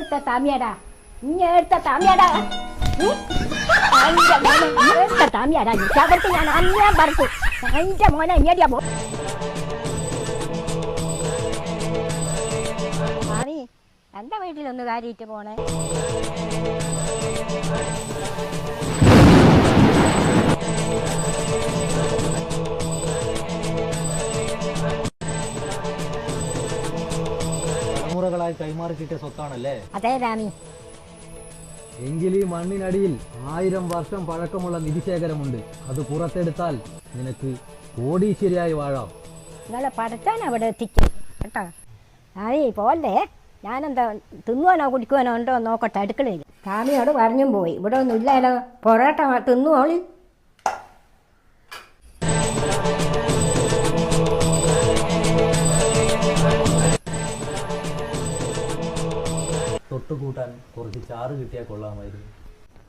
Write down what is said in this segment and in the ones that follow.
എടുത്ത താമിയാടാ ഇഞ്ഞ എടുത്ത താമിയാടാ എടുത്ത താമിയാടാ ചകർത്ത് ഞാൻ അന്യാ പറത്തു എന്റെ മോനെ ഇങ്ങടിയാ പോ മാറി എന്റെ വീട്ടിലൊന്ന് കാര്യിട്ട് പോണേ. തലമുറകളായി കൈമാറി കിട്ടിയ സ്വത്താണല്ലേ? അതെ രാമി. എങ്കിൽ ഈ മണ്ണിനടിയിൽ 1000 വർഷം പഴക്കമുള്ള നിധിശേഖരമുണ്ട്. അത് പുറത്തെടുത്താൽ നിനക്ക് കോടീശ്വരിയായി വാഴാം. നിങ്ങളെ പഠിച്ചാൻ അവിടെ എത്തിക്കും കേട്ടോ. ആയി പോലെ ഞാനെന്താ തിന്നുവാനോ കുടിക്കുവാനോ ഉണ്ടോ നോക്കട്ടെ അടുക്കളയിൽ. സ്വാമിയോട് പറഞ്ഞും പോയി. ഇവിടെ ഒന്നും ഇല്ലല്ലോ. പൊറോട്ട തിന്നുവോളി. തൊട്ടുകൂട്ടാൻ കുറച്ച് ചാറ് കിട്ടിയാൽ കൊള്ളാമായിരുന്നു.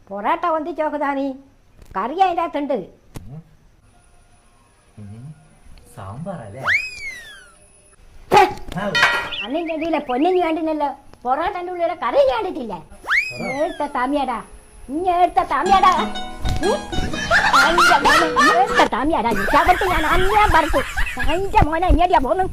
പൊറോട്ട ഒന്നിച്ചോക്കതാണീ കറി അതിൻ്റെ അകത്തുണ്ട്. സാമ്പാറല്ലേ? അന്നിൻ്റെ ഇടയിലെ പൊന്നിന് കണ്ടില്ലല്ലോ. പൊറോട്ടൻ്റെ ഉള്ളിലെ കറി കണ്ടിട്ടില്ല. എടുത്ത താമിയാടാ ഇഞ്ഞ എടുത്ത താമിയാടാ എടുത്ത താമിയാടാ ചകർത്ത് ഞാൻ അന്യാ പറത്തു എന്റെ മോനെ ഇങ്ങടിയാ പോന്നു.